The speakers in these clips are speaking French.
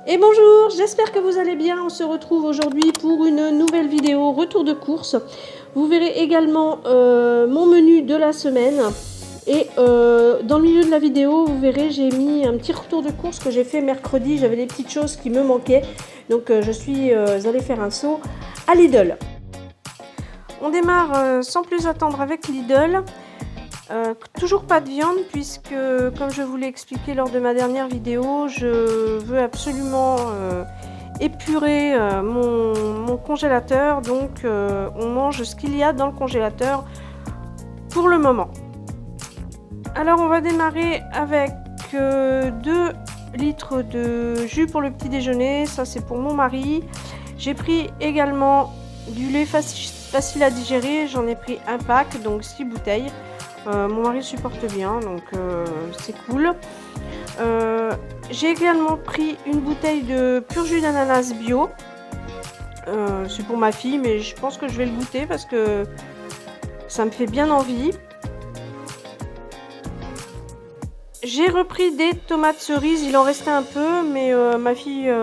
Et bonjour, j'espère que vous allez bien. On se retrouve aujourd'hui pour une nouvelle vidéo retour de course. Vous verrez également mon menu de la semaine. Et dans le milieu de la vidéo, vous verrez, j'ai mis un petit retour de course que j'ai fait mercredi. J'avais des petites choses qui me manquaient. Donc je suis allée faire un saut à Lidl. On démarre sans plus attendre avec Lidl. Toujours pas de viande puisque, comme je vous l'ai expliqué lors de ma dernière vidéo, je veux absolument épurer mon congélateur. Donc on mange ce qu'il y a dans le congélateur pour le moment. Alors on va démarrer avec 2 litres de jus pour le petit déjeuner. Ça c'est pour mon mari. J'ai pris également du lait facile à digérer. J'en ai pris un pack, donc 6 bouteilles. Mon mari supporte bien, donc c'est cool. J'ai également pris une bouteille de pur jus d'ananas bio. C'est pour ma fille, mais je pense que je vais le goûter parce que ça me fait bien envie. J'ai repris des tomates cerises, il en restait un peu, mais ma fille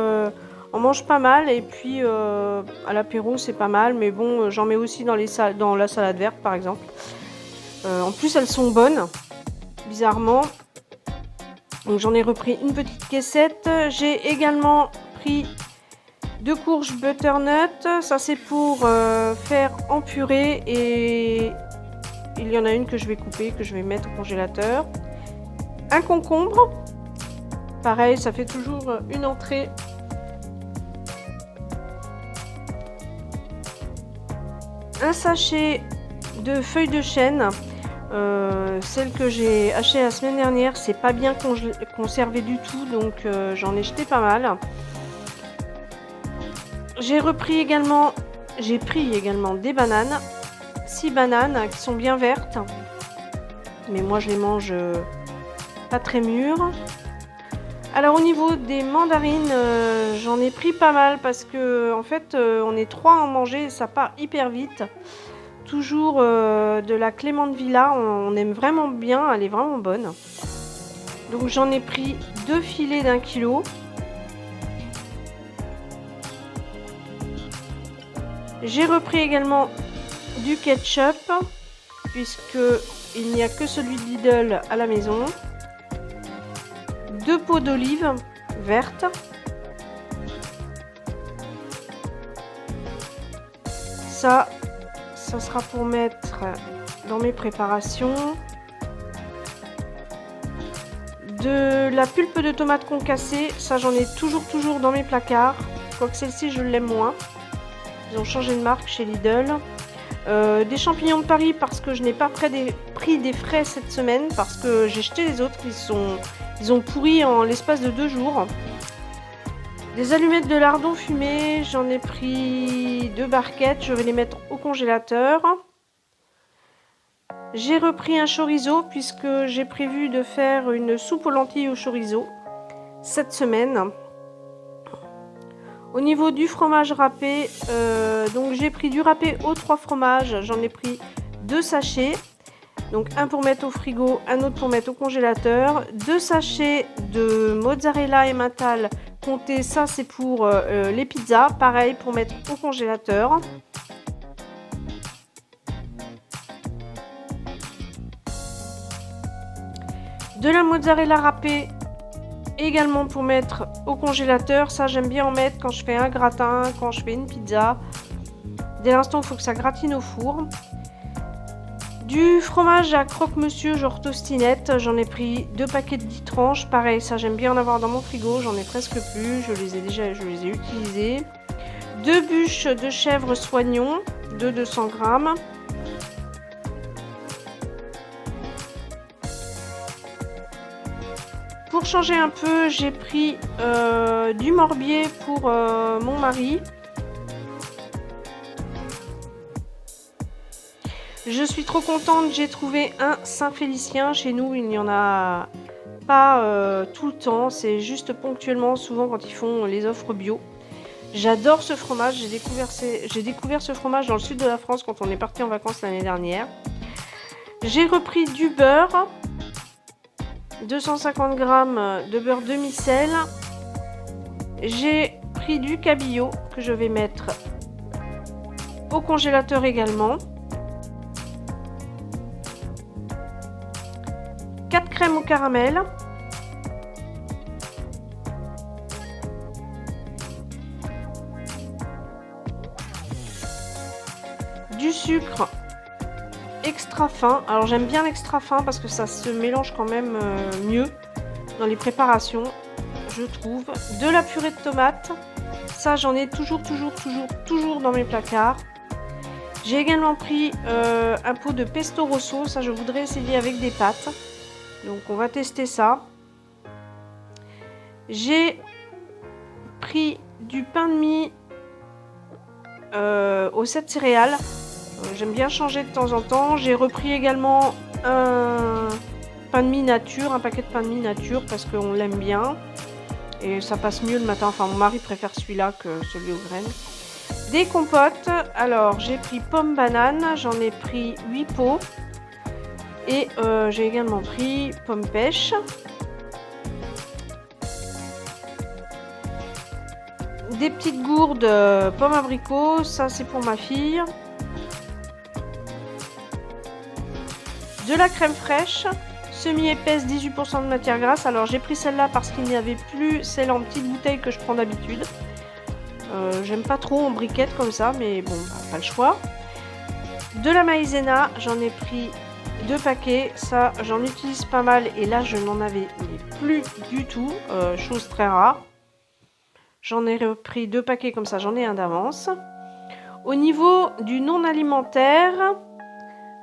en mange pas mal. Et puis à l'apéro c'est pas mal, mais bon, j'en mets aussi dans la salade verte par exemple. En plus elles sont bonnes, bizarrement. Donc j'en ai repris une petite caissette. J'ai également pris 2 courges butternut. Ça c'est pour faire en purée. Et il y en a une que je vais couper, que je vais mettre au congélateur. Un concombre. Pareil, ça fait toujours une entrée. Un sachet de feuilles de chêne. Celle que j'ai achetée la semaine dernière, c'est pas bien conservé du tout, donc j'en ai jeté pas mal. J'ai pris également des bananes, 6 bananes qui sont bien vertes, mais moi je les mange pas très mûres. Alors au niveau des mandarines, j'en ai pris pas mal parce que en fait on est 3 à en manger et ça part hyper vite. Toujours de la Clémente Villa, on aime vraiment bien, elle est vraiment bonne. Donc j'en ai pris 2 filets d'1 kilo. J'ai repris également du ketchup, puisque il n'y a que celui de Lidl à la maison. 2 pots d'olives vertes. Ça sera pour mettre dans mes préparations. De la pulpe de tomate concassée, ça j'en ai toujours dans mes placards. Quoique celle-ci je l'aime moins. Ils ont changé de marque chez Lidl. Des champignons de Paris parce que je n'ai pas pris des frais cette semaine parce que j'ai jeté les autres, ils ont pourri en l'espace de 2 jours. Des allumettes de lardon fumé, j'en ai pris 2 barquettes, je vais les mettre au congélateur. J'ai repris un chorizo puisque j'ai prévu de faire une soupe aux lentilles au chorizo cette semaine. Au niveau du fromage râpé, donc j'ai pris du râpé aux 3 fromages, j'en ai pris 2 sachets. Donc un pour mettre au frigo, un autre pour mettre au congélateur. 2 sachets de mozzarella emmental compté, ça c'est pour les pizzas, pareil pour mettre au congélateur. De la mozzarella râpée également pour mettre au congélateur, ça j'aime bien en mettre quand je fais un gratin, quand je fais une pizza. Dès l'instant il faut que ça gratine au four. Du fromage à croque-monsieur, genre tostinette, j'en ai pris 2 paquets de 10 tranches. Pareil, ça j'aime bien en avoir dans mon frigo, j'en ai presque plus, je les ai utilisés. 2 bûches de chèvre soignon de 200 grammes. Pour changer un peu, j'ai pris du morbier pour mon mari. Je suis trop contente, j'ai trouvé un Saint-Félicien. Chez nous, il n'y en a pas tout le temps, c'est juste ponctuellement, souvent quand ils font les offres bio. J'adore ce fromage, j'ai découvert ce fromage dans le sud de la France quand on est parti en vacances l'année dernière. J'ai repris du beurre, 250 g de beurre demi-sel, J'ai pris du cabillaud que je vais mettre au congélateur également. 4 crèmes au caramel. Du sucre extra fin. Alors j'aime bien l'extra fin parce que ça se mélange quand même mieux dans les préparations, je trouve. De la purée de tomates. Ça, j'en ai toujours dans mes placards. J'ai également pris un pot de pesto rosso. Ça, je voudrais essayer avec des pâtes. Donc, on va tester ça. J'ai pris du pain de mie aux 7 céréales. J'aime bien changer de temps en temps. J'ai repris également un pain de mie nature, un paquet de pain de mie nature parce qu'on l'aime bien. Et ça passe mieux le matin. Enfin, mon mari préfère celui-là que celui aux graines. Des compotes. Alors, j'ai pris pomme banane. J'en ai pris 8 pots. Et j'ai également pris pomme pêche. Des petites gourdes pommes abricot. Ça, c'est pour ma fille. De la crème fraîche. Semi-épaisse, 18% de matière grasse. Alors j'ai pris celle-là parce qu'il n'y avait plus celle en petite bouteille que je prends d'habitude. J'aime pas trop en briquette comme ça, mais bon, pas le choix. De la maïzena, j'en ai pris 2 paquets. Ça, j'en utilise pas mal et là, je n'en avais plus du tout. Chose très rare. J'en ai repris 2 paquets comme ça, j'en ai un d'avance. Au niveau du non alimentaire...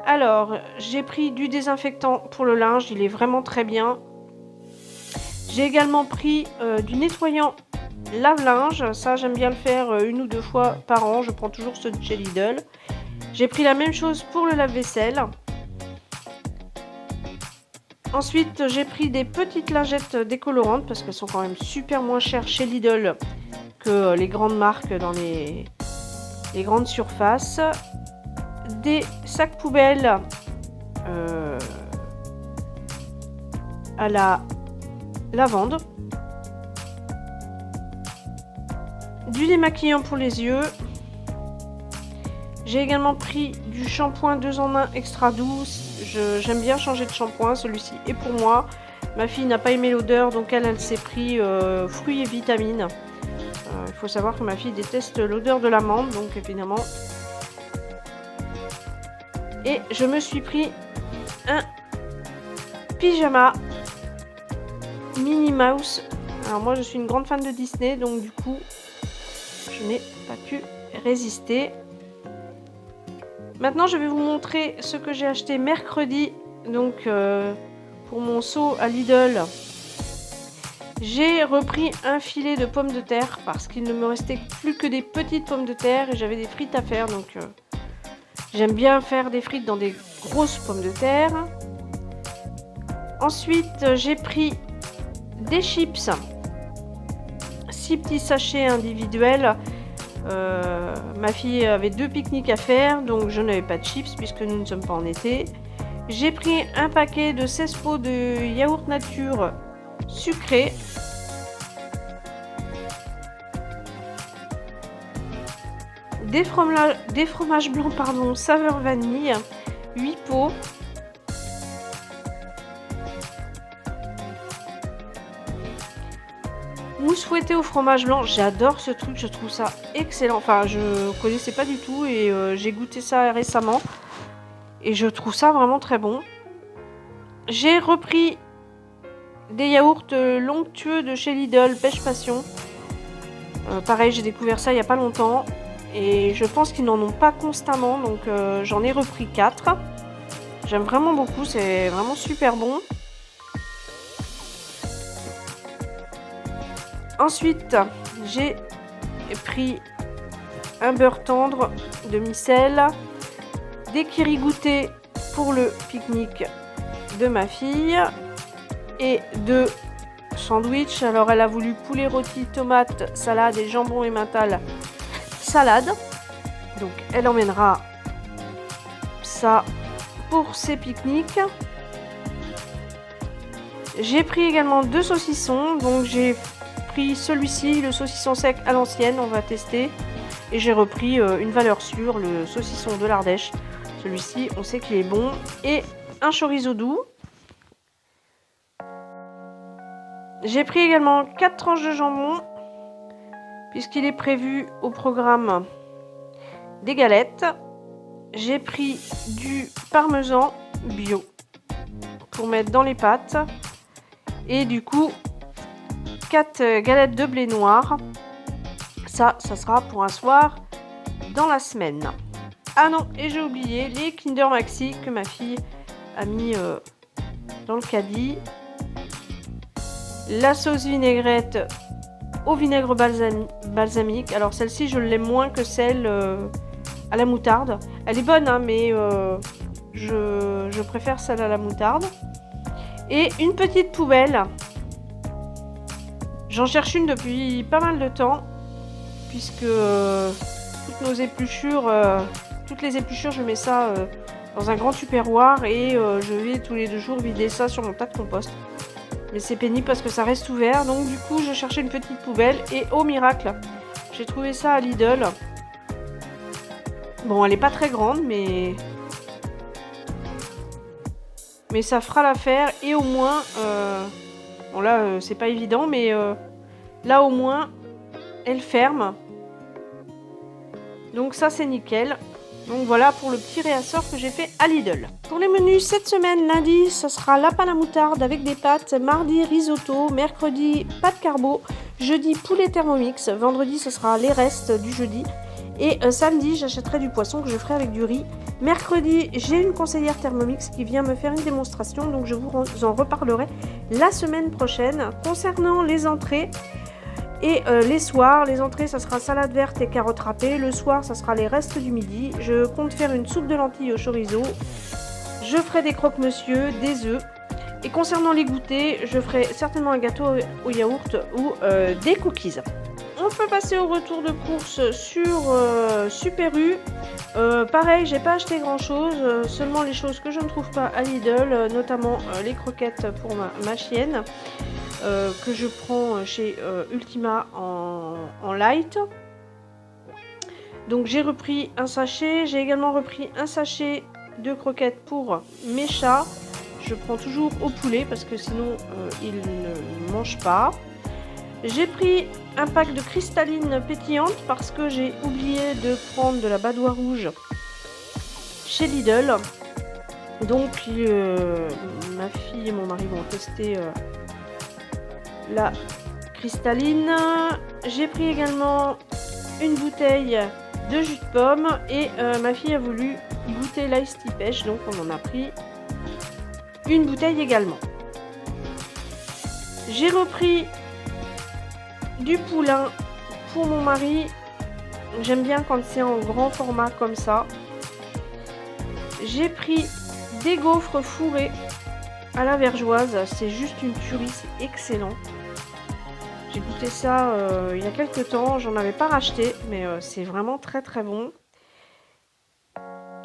Alors, j'ai pris du désinfectant pour le linge, il est vraiment très bien. J'ai également pris du nettoyant lave-linge, ça j'aime bien le faire 1 ou 2 fois par an, je prends toujours ceux de chez Lidl. J'ai pris la même chose pour le lave-vaisselle. Ensuite, j'ai pris des petites lingettes décolorantes parce qu'elles sont quand même super moins chères chez Lidl que les grandes marques dans les grandes surfaces. Des sacs poubelles à la lavande, du démaquillant pour les yeux. J'ai également pris du shampoing 2 en 1 extra doux. J'aime bien changer de shampoing, celui-ci est pour moi. Ma fille n'a pas aimé l'odeur, donc elle s'est pris fruits et vitamines. Il faut savoir que ma fille déteste l'odeur de l'amande, donc évidemment. Et je me suis pris un pyjama Minnie Mouse. Alors moi je suis une grande fan de Disney, donc du coup je n'ai pas pu résister. Maintenant je vais vous montrer ce que j'ai acheté mercredi. Donc pour mon saut à Lidl, j'ai repris un filet de pommes de terre parce qu'il ne me restait plus que des petites pommes de terre et j'avais des frites à faire, donc j'aime bien faire des frites dans des grosses pommes de terre. Ensuite, j'ai pris des chips. 6 petits sachets individuels. Ma fille avait 2 pique-niques à faire, donc je n'avais pas de chips puisque nous ne sommes pas en été. J'ai pris un paquet de 16 pots de yaourt nature sucré. Des fromages blancs, saveur vanille, 8 pots. Mousse fouettée au fromage blanc, j'adore ce truc, je trouve ça excellent. Enfin, je connaissais pas du tout et j'ai goûté ça récemment. Et je trouve ça vraiment très bon. J'ai repris des yaourts l'onctueux de chez Lidl, Pêche Passion. Pareil, j'ai découvert ça il n'y a pas longtemps. Et je pense qu'ils n'en ont pas constamment, donc j'en ai repris 4. J'aime vraiment beaucoup, c'est vraiment super bon. Ensuite, j'ai pris un beurre tendre de micelle, des kiri-goûtés pour le pique-nique de ma fille et 2 sandwichs. Alors elle a voulu poulet rôti, tomate, salade et jambon emmental salade. Donc elle emmènera ça pour ses pique-niques. J'ai pris également 2 saucissons. Donc j'ai repris celui-ci, le saucisson sec à l'ancienne, on va tester. Et j'ai repris une valeur sûre, le saucisson de l'Ardèche. Celui-ci, on sait qu'il est bon. Et un chorizo doux. J'ai pris également 4 tranches de jambon, puisqu'il est prévu au programme des galettes. J'ai pris du parmesan bio pour mettre dans les pâtes. Et du coup, 4 galettes de blé noir. Ça sera pour un soir dans la semaine. Ah non, et j'ai oublié les Kinder Maxi que ma fille a mis dans le caddie. La sauce vinaigrette au vinaigre balsamique. Alors celle-ci, je l'aime moins que celle à la moutarde. Elle est bonne, hein, mais je préfère celle à la moutarde. Et une petite poubelle. J'en cherche une depuis pas mal de temps, puisque toutes les épluchures, je mets ça dans un grand tupperware et je vais tous les 2 jours vider ça sur mon tas de compost. Mais c'est pénible parce que ça reste ouvert, donc du coup je cherchais une petite poubelle et au miracle, j'ai trouvé ça à Lidl. Bon, elle est pas très grande, mais ça fera l'affaire et au moins, bon là c'est pas évident, mais là au moins elle ferme. Donc ça c'est nickel. Donc voilà pour le petit réassort que j'ai fait à Lidl. Pour les menus cette semaine, lundi, ça sera lapin à la moutarde avec des pâtes. Mardi, risotto. Mercredi, pâtes carbo. Jeudi, poulet thermomix. Vendredi, ce sera les restes du jeudi. Et samedi, j'achèterai du poisson que je ferai avec du riz. Mercredi, j'ai une conseillère thermomix qui vient me faire une démonstration. Donc je vous en reparlerai la semaine prochaine. Concernant les entrées... Et les soirs, les entrées, ça sera salade verte et carottes râpées. Le soir, ça sera les restes du midi. Je compte faire une soupe de lentilles au chorizo. Je ferai des croque-monsieur, des œufs. Et concernant les goûters, je ferai certainement un gâteau au yaourt ou des cookies. On peut passer au retour de course sur Super U. Pareil, j'ai pas acheté grand chose, seulement les choses que je ne trouve pas à Lidl, notamment les croquettes pour ma chienne. Que je prends chez Ultima en light. Donc j'ai repris un sachet. J'ai également repris un sachet de croquettes pour mes chats. Je prends toujours au poulet parce que sinon ils ne mangent pas. J'ai pris un pack de cristallines pétillantes parce que j'ai oublié de prendre de la badoie rouge chez Lidl. Donc ma fille et mon mari vont tester la cristalline. J'ai pris également une bouteille de jus de pomme et ma fille a voulu goûter l'ice tea pêche, donc on en a pris une bouteille également. J'ai repris du poulain pour mon mari. J'aime bien quand c'est en grand format comme ça. J'ai pris des gaufres fourrés à la vergeoise, c'est juste une tuerie, c'est excellent. J'ai goûté ça il y a quelques temps, j'en avais pas racheté, mais c'est vraiment très très bon.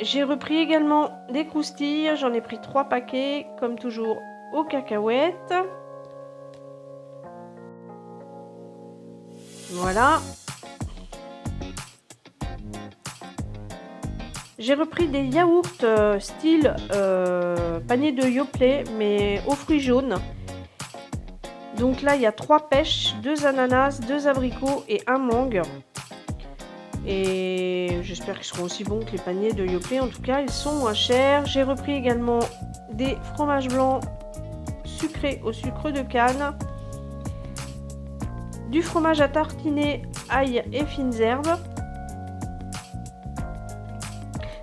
J'ai repris également des croustilles, j'en ai pris 3 paquets, comme toujours aux cacahuètes. Voilà. J'ai repris des yaourts style panier de Yoplait, mais aux fruits jaunes. Donc là, il y a 3 pêches, 2 ananas, 2 abricots et 1 mangue. Et j'espère qu'ils seront aussi bons que les paniers de Yoplait. En tout cas, ils sont moins chers. J'ai repris également des fromages blancs sucrés au sucre de canne. Du fromage à tartiner, ail et fines herbes.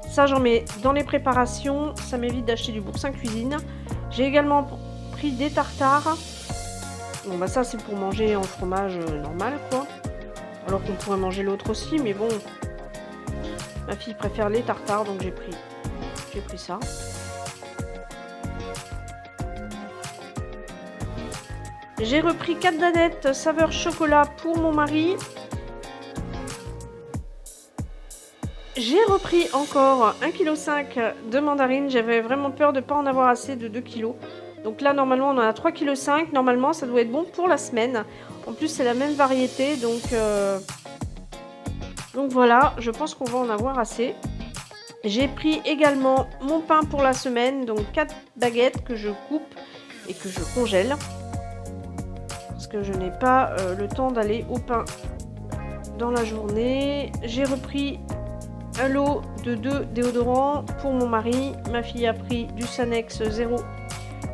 Ça, j'en mets dans les préparations. Ça m'évite d'acheter du boursin cuisine. J'ai également pris des tartares. Bon, bah ça, c'est pour manger en fromage normal, quoi. Alors qu'on pourrait manger l'autre aussi, mais bon. Ma fille préfère les tartares, donc j'ai pris ça. J'ai repris 4 danettes saveur chocolat pour mon mari. J'ai repris encore 1,5 kg de mandarines. J'avais vraiment peur de ne pas en avoir assez de 2 kg. Donc là, normalement, on en a 3,5 kg. Normalement, ça doit être bon pour la semaine. En plus, c'est la même variété. Donc voilà, je pense qu'on va en avoir assez. J'ai pris également mon pain pour la semaine. Donc 4 baguettes que je coupe et que je congèle. Parce que je n'ai pas le temps d'aller au pain dans la journée. J'ai repris un lot de 2 déodorants pour mon mari. Ma fille a pris du Sanex 0.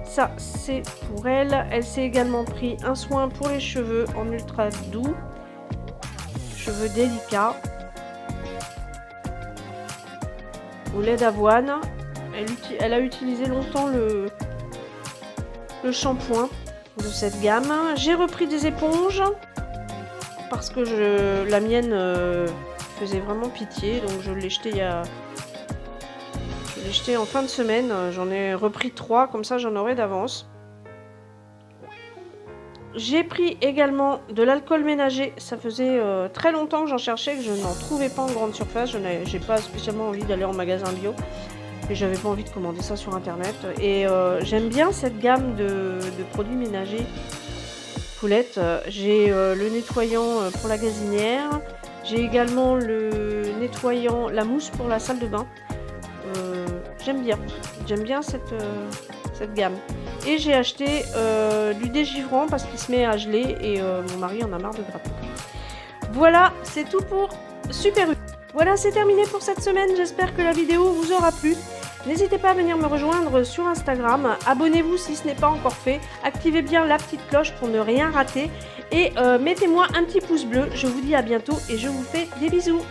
Ça, c'est pour elle. Elle s'est également pris un soin pour les cheveux en ultra doux. Cheveux délicats. Au lait d'avoine. Elle a utilisé longtemps le shampoing de cette gamme. J'ai repris des éponges parce que la mienne faisait vraiment pitié, donc je l'ai jeté en fin de semaine. J'en ai repris 3, comme ça j'en aurai d'avance. J'ai pris également de l'alcool ménager. Ça faisait très longtemps que j'en cherchais, que je n'en trouvais pas en grande surface. J'ai pas spécialement envie d'aller en magasin bio. Et j'avais pas envie de commander ça sur internet. Et j'aime bien cette gamme de produits ménagers Poulette. J'ai le nettoyant pour la gazinière. J'ai également le nettoyant, la mousse pour la salle de bain. J'aime bien cette gamme. Et j'ai acheté du dégivrant parce qu'il se met à geler et mon mari en a marre de gratter. Voilà, c'est tout pour Super U. Voilà, c'est terminé pour cette semaine. J'espère que la vidéo vous aura plu. N'hésitez pas à venir me rejoindre sur Instagram. Abonnez-vous si ce n'est pas encore fait. Activez bien la petite cloche pour ne rien rater. Et mettez-moi un petit pouce bleu. Je vous dis à bientôt et je vous fais des bisous.